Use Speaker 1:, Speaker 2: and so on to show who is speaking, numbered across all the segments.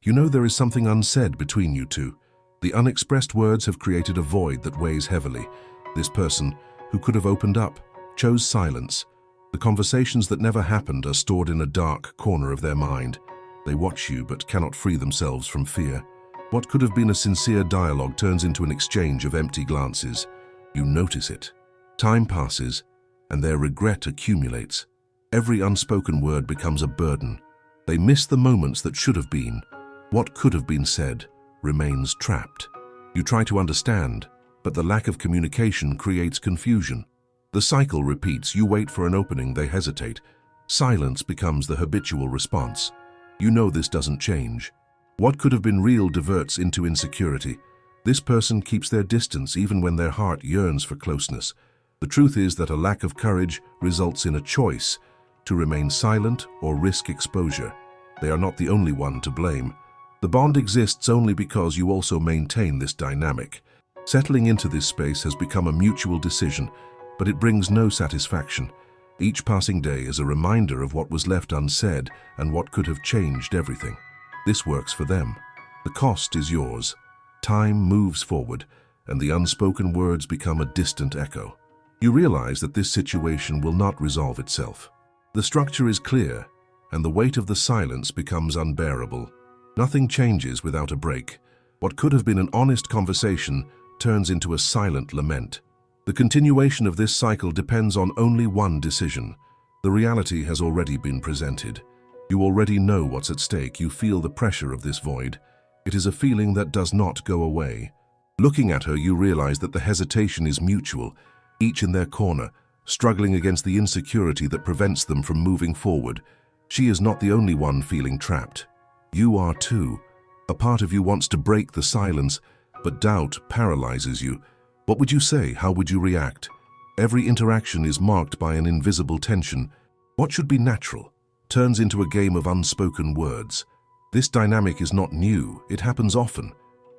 Speaker 1: You know there is something unsaid between you two. The unexpressed words have created a void that weighs heavily. This person, who could have opened up, chose silence. The conversations that never happened are stored in a dark corner of their mind. They watch you but cannot free themselves from fear. What could have been a sincere dialogue turns into an exchange of empty glances. You notice it. Time passes, and their regret accumulates. Every unspoken word becomes a burden. They miss the moments that should have been. What could have been said remains trapped. You try to understand, but the lack of communication creates confusion. The cycle repeats. You wait for an opening, they hesitate. Silence becomes the habitual response. You know this doesn't change. What could have been real diverts into insecurity. This person keeps their distance even when their heart yearns for closeness. The truth is that a lack of courage results in a choice to remain silent or risk exposure. They are not the only one to blame. The bond exists only because you also maintain this dynamic. Settling into this space has become a mutual decision, but it brings no satisfaction. Each passing day is a reminder of what was left unsaid and what could have changed everything. This works for them. The cost is yours. Time moves forward, and the unspoken words become a distant echo. You realize that this situation will not resolve itself. The structure is clear, and the weight of the silence becomes unbearable. Nothing changes without a break. What could have been an honest conversation turns into a silent lament. The continuation of this cycle depends on only one decision. The reality has already been presented. You already know what's at stake. You feel the pressure of this void. It is a feeling that does not go away. Looking at her, you realize that the hesitation is mutual, each in their corner, struggling against the insecurity that prevents them from moving forward. She is not the only one feeling trapped. You are too. A part of you wants to break the silence, but doubt paralyzes you. What would you say? How would you react? Every interaction is marked by an invisible tension. What should be natural turns into a game of unspoken words. This dynamic is not new. It happens often.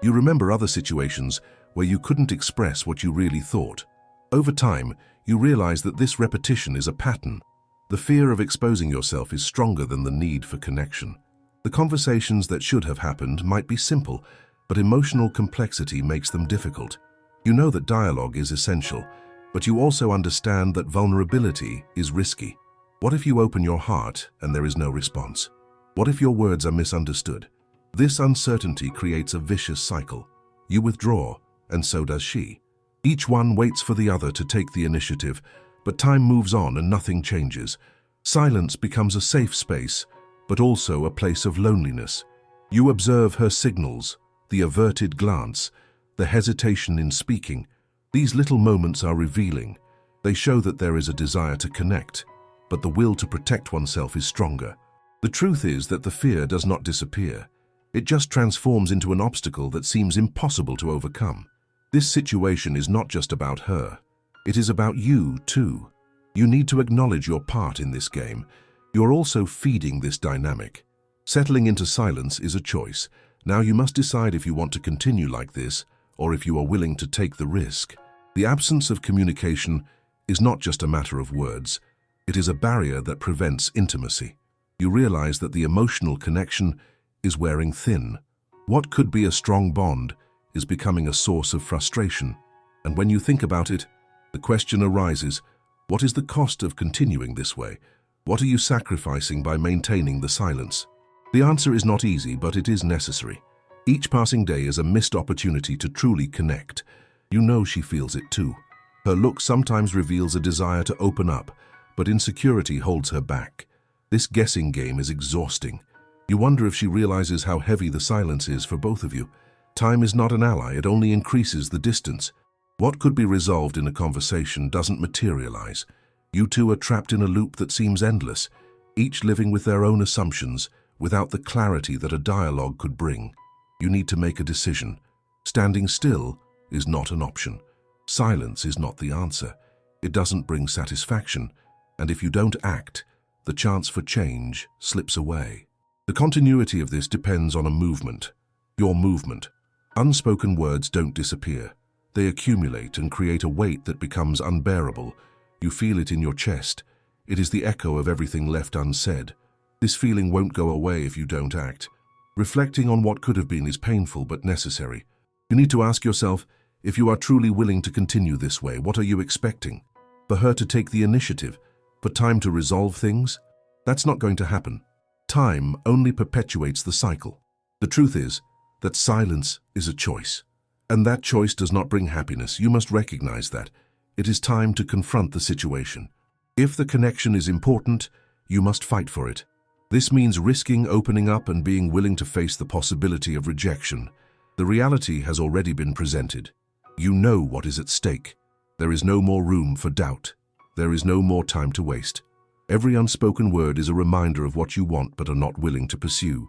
Speaker 1: You remember other situations where you couldn't express what you really thought. Over time, you realize that this repetition is a pattern. The fear of exposing yourself is stronger than the need for connection. The conversations that should have happened might be simple, but emotional complexity makes them difficult. You know that dialogue is essential, but you also understand that vulnerability is risky. What if you open your heart and there is no response? What if your words are misunderstood? This uncertainty creates a vicious cycle. You withdraw, and so does she. Each one waits for the other to take the initiative, but time moves on and nothing changes. Silence becomes a safe space, but also a place of loneliness. You observe her signals, the averted glance, the hesitation in speaking. These little moments are revealing. They show that there is a desire to connect, but the will to protect oneself is stronger. The truth is that the fear does not disappear. It just transforms into an obstacle that seems impossible to overcome. This situation is not just about her. It is about you, too. You need to acknowledge your part in this game. You're also feeding this dynamic. Settling into silence is a choice. Now you must decide if you want to continue like this, or if you are willing to take the risk. The absence of communication is not just a matter of words. It is a barrier that prevents intimacy. You realize that the emotional connection is wearing thin. What could be a strong bond is becoming a source of frustration. And when you think about it, the question arises, what is the cost of continuing this way? What are you sacrificing by maintaining the silence? The answer is not easy, but it is necessary. Each passing day is a missed opportunity to truly connect. You know she feels it too. Her look sometimes reveals a desire to open up, but insecurity holds her back. This guessing game is exhausting. You wonder if she realizes how heavy the silence is for both of you. Time is not an ally, it only increases the distance. What could be resolved in a conversation doesn't materialize. You two are trapped in a loop that seems endless, each living with their own assumptions, without the clarity that a dialogue could bring. You need to make a decision. Standing still is not an option. Silence is not the answer. It doesn't bring satisfaction, and if you don't act, the chance for change slips away. The continuity of this depends on a movement. Your movement. Unspoken words don't disappear. They accumulate and create a weight that becomes unbearable. You feel it in your chest. It is the echo of everything left unsaid. This feeling won't go away if you don't act. Reflecting on what could have been is painful but necessary. You need to ask yourself, if you are truly willing to continue this way, what are you expecting? For her to take the initiative? For time to resolve things? That's not going to happen. Time only perpetuates the cycle. The truth is that silence is a choice. And that choice does not bring happiness. You must recognize that. It is time to confront the situation. If the connection is important, you must fight for it. This means risking opening up and being willing to face the possibility of rejection. The reality has already been presented. You know what is at stake. There is no more room for doubt. There is no more time to waste. Every unspoken word is a reminder of what you want but are not willing to pursue.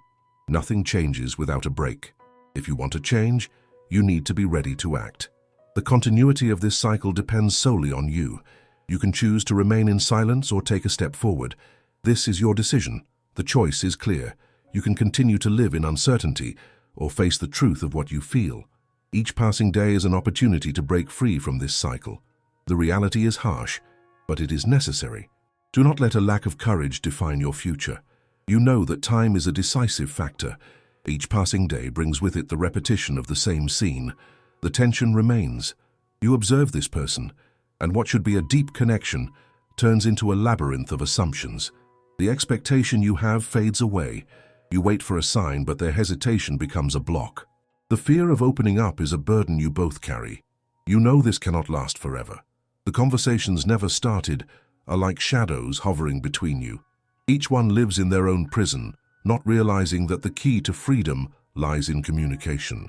Speaker 1: Nothing changes without a break. If you want to change, you need to be ready to act. The continuity of this cycle depends solely on you. You can choose to remain in silence or take a step forward. This is your decision. The choice is clear. You can continue to live in uncertainty or face the truth of what you feel. Each passing day is an opportunity to break free from this cycle. The reality is harsh, but it is necessary. Do not let a lack of courage define your future. You know that time is a decisive factor. Each passing day brings with it the repetition of the same scene. The tension remains. You observe this person, and what should be a deep connection turns into a labyrinth of assumptions. The expectation you have fades away. You wait for a sign, but their hesitation becomes a block. The fear of opening up is a burden you both carry. You know this cannot last forever. The conversations never started are like shadows hovering between you. Each one lives in their own prison, not realizing that the key to freedom lies in communication.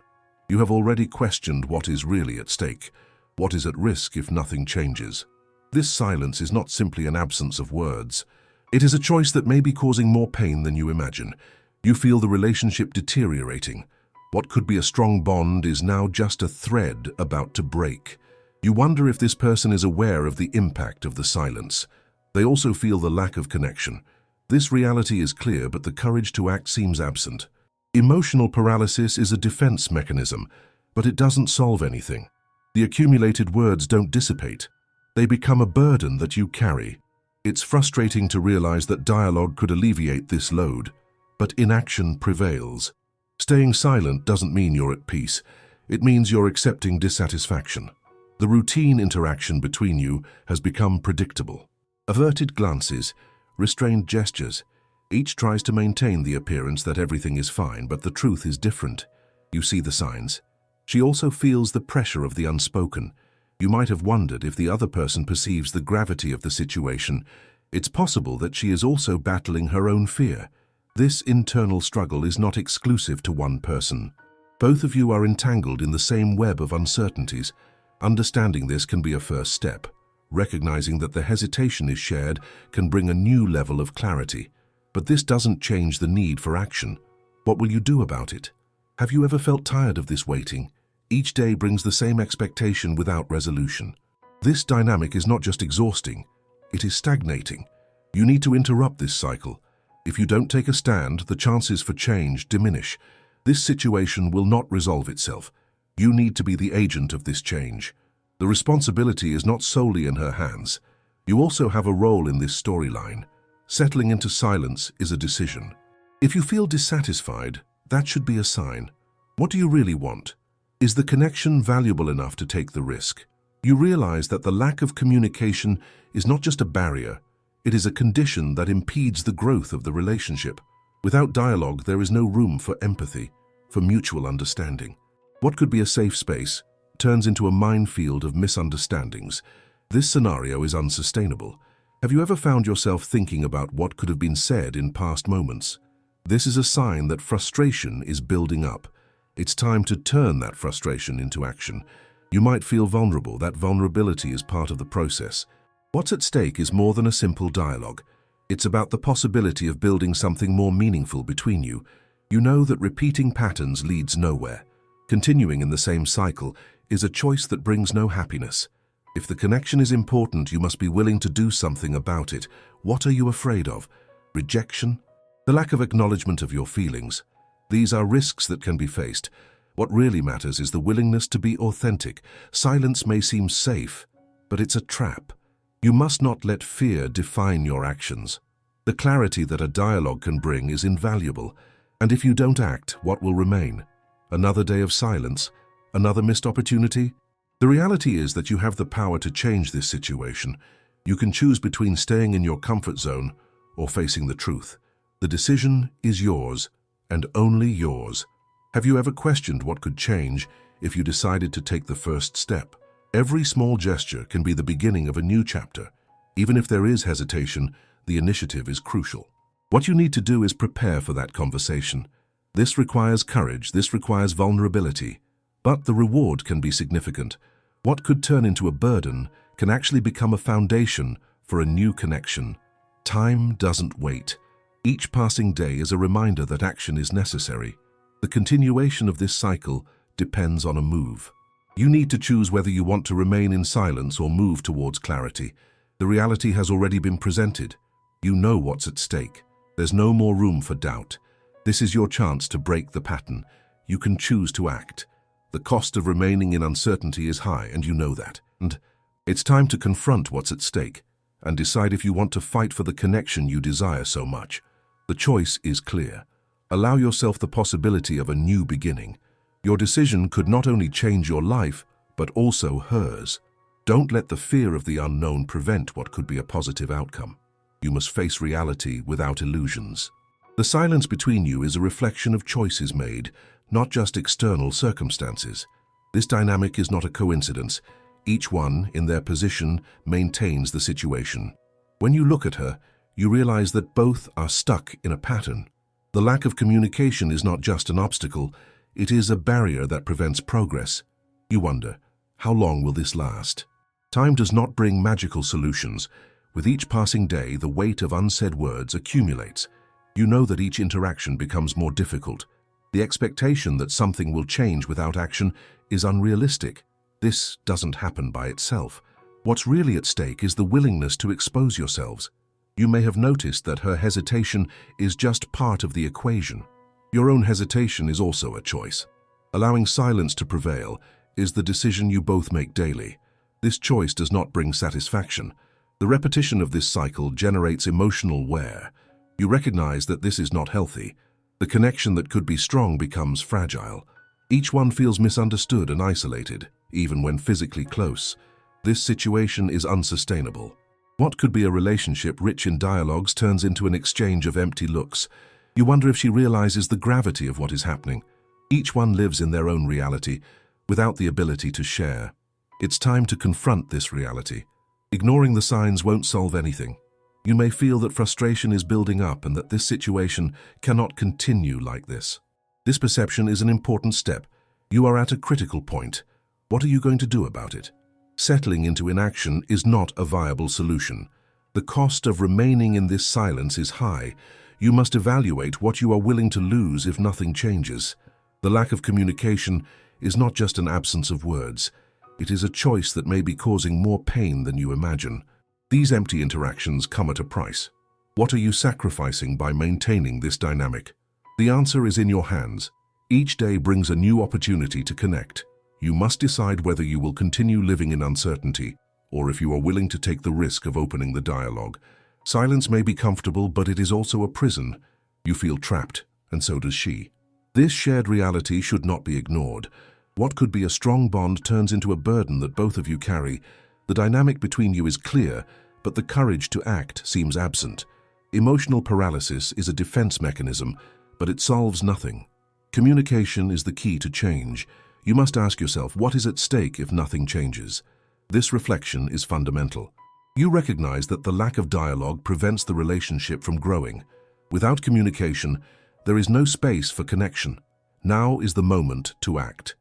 Speaker 1: You have already questioned what is really at stake, what is at risk if nothing changes. This silence is not simply an absence of words. It is a choice that may be causing more pain than you imagine. You feel the relationship deteriorating. What could be a strong bond is now just a thread about to break. You wonder if this person is aware of the impact of the silence. They also feel the lack of connection. This reality is clear, but the courage to act seems absent. Emotional paralysis is a defense mechanism, but it doesn't solve anything. The accumulated words don't dissipate. They become a burden that you carry. It's frustrating to realize that dialogue could alleviate this load, but inaction prevails. Staying silent doesn't mean you're at peace. It means you're accepting dissatisfaction. The routine interaction between you has become predictable. Averted glances, restrained gestures. Each tries to maintain the appearance that everything is fine, but the truth is different. You see the signs. She also feels the pressure of the unspoken. You might have wondered if the other person perceives the gravity of the situation. It's possible that she is also battling her own fear. This internal struggle is not exclusive to one person. Both of you are entangled in the same web of uncertainties. Understanding this can be a first step. Recognizing that the hesitation is shared can bring a new level of clarity. But this doesn't change the need for action. What will you do about it? Have you ever felt tired of this waiting? Each day brings the same expectation without resolution. This dynamic is not just exhausting, it is stagnating. You need to interrupt this cycle. If you don't take a stand, the chances for change diminish. This situation will not resolve itself. You need to be the agent of this change. The responsibility is not solely in her hands. You also have a role in this storyline. Settling into silence is a decision. If you feel dissatisfied, that should be a sign. What do you really want? Is the connection valuable enough to take the risk? You realize that the lack of communication is not just a barrier, it is a condition that impedes the growth of the relationship. Without dialogue, there is no room for empathy, for mutual understanding. What could be a safe space turns into a minefield of misunderstandings. This scenario is unsustainable. Have you ever found yourself thinking about what could have been said in past moments? This is a sign that frustration is building up. It's time to turn that frustration into action. You might feel vulnerable. That vulnerability is part of the process. What's at stake is more than a simple dialogue. It's about the possibility of building something more meaningful between you. You know that repeating patterns leads nowhere. Continuing in the same cycle is a choice that brings no happiness. If the connection is important, you must be willing to do something about it. What are you afraid of? Rejection? The lack of acknowledgement of your feelings? These are risks that can be faced. What really matters is the willingness to be authentic. Silence may seem safe, but it's a trap. You must not let fear define your actions. The clarity that a dialogue can bring is invaluable, And if you don't act, what will remain? Another day of silence? Another missed opportunity? The reality is that you have the power to change this situation. You can choose between staying in your comfort zone or facing the truth. The decision is yours, and only yours. Have you ever questioned what could change if you decided to take the first step? Every small gesture can be the beginning of a new chapter. Even if there is hesitation, the initiative is crucial. What you need to do is prepare for that conversation. This requires courage, this requires vulnerability. But the reward can be significant. What could turn into a burden can actually become a foundation for a new connection. Time doesn't wait. Each passing day is a reminder that action is necessary. The continuation of this cycle depends on a move. You need to choose whether you want to remain in silence or move towards clarity. The reality has already been presented. You know what's at stake. There's no more room for doubt. This is your chance to break the pattern. You can choose to act. The cost of remaining in uncertainty is high, and you know that. And it's time to confront what's at stake and decide if you want to fight for the connection you desire so much. The choice is clear. Allow yourself the possibility of a new beginning. Your decision could not only change your life, but also hers. Don't let the fear of the unknown prevent what could be a positive outcome. You must face reality without illusions. The silence between you is a reflection of choices made, not just external circumstances. This dynamic is not a coincidence. Each one, in their position, maintains the situation. When you look at her, you realize that both are stuck in a pattern. The lack of communication is not just an obstacle, it is a barrier that prevents progress. You wonder, how long will this last? Time does not bring magical solutions. With each passing day, the weight of unsaid words accumulates. You know that each interaction becomes more difficult. The expectation that something will change without action is unrealistic. This doesn't happen by itself. What's really at stake is the willingness to expose yourselves. You may have noticed that her hesitation is just part of the equation. Your own hesitation is also a choice. Allowing silence to prevail is the decision you both make daily. This choice does not bring satisfaction. The repetition of this cycle generates emotional wear. You recognize that this is not healthy. The connection that could be strong becomes fragile. Each one feels misunderstood and isolated, even when physically close. This situation is unsustainable. What could be a relationship rich in dialogues turns into an exchange of empty looks. You wonder if she realizes the gravity of what is happening. Each one lives in their own reality, without the ability to share. It's time to confront this reality. Ignoring the signs won't solve anything. You may feel that frustration is building up and that this situation cannot continue like this. This perception is an important step. You are at a critical point. What are you going to do about it? Settling into inaction is not a viable solution. The cost of remaining in this silence is high. You must evaluate what you are willing to lose if nothing changes. The lack of communication is not just an absence of words. It is a choice that may be causing more pain than you imagine. These empty interactions come at a price. What are you sacrificing by maintaining this dynamic? The answer is in your hands. Each day brings a new opportunity to connect. You must decide whether you will continue living in uncertainty or if you are willing to take the risk of opening the dialogue. Silence may be comfortable, but it is also a prison. You feel trapped, and so does she. This shared reality should not be ignored. What could be a strong bond turns into a burden that both of you carry. The dynamic between you is clear, but the courage to act seems absent. Emotional paralysis is a defense mechanism, but it solves nothing. Communication is the key to change. You must ask yourself, what is at stake if nothing changes? This reflection is fundamental. You recognize that the lack of dialogue prevents the relationship from growing. Without communication, there is no space for connection. Now is the moment to act.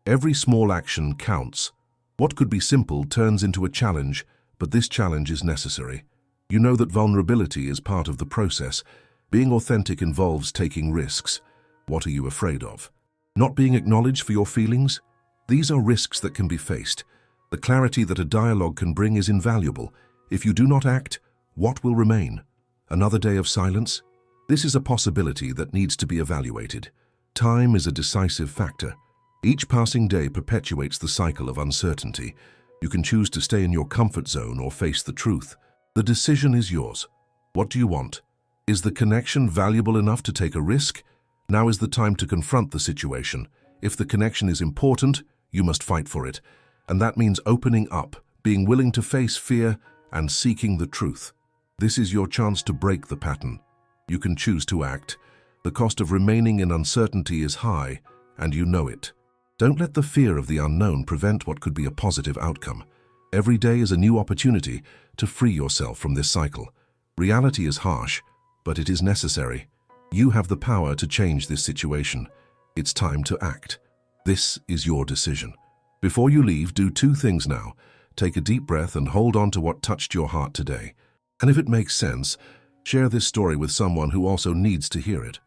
Speaker 1: Every small action counts. What could be simple turns into a challenge, but this challenge is necessary. You know that vulnerability is part of the process. Being authentic involves taking risks. What are you afraid of? Not being acknowledged for your feelings? These are risks that can be faced. The clarity that a dialogue can bring is invaluable. If you do not act, what will remain? Another day of silence? This is a possibility that needs to be evaluated. Time is a decisive factor. Each passing day perpetuates the cycle of uncertainty. You can choose to stay in your comfort zone or face the truth. The decision is yours. What do you want? Is the connection valuable enough to take a risk? Now is the time to confront the situation. If the connection is important, you must fight for it. And that means opening up, being willing to face fear, and seeking the truth. This is your chance to break the pattern. You can choose to act. The cost of remaining in uncertainty is high, and you know it. Don't let the fear of the unknown prevent what could be a positive outcome. Every day is a new opportunity to free yourself from this cycle. Reality is harsh, but it is necessary. You have the power to change this situation. It's time to act. This is your decision. Before you leave, do two things now. Take a deep breath and hold on to what touched your heart today. And if it makes sense, share this story with someone who also needs to hear it.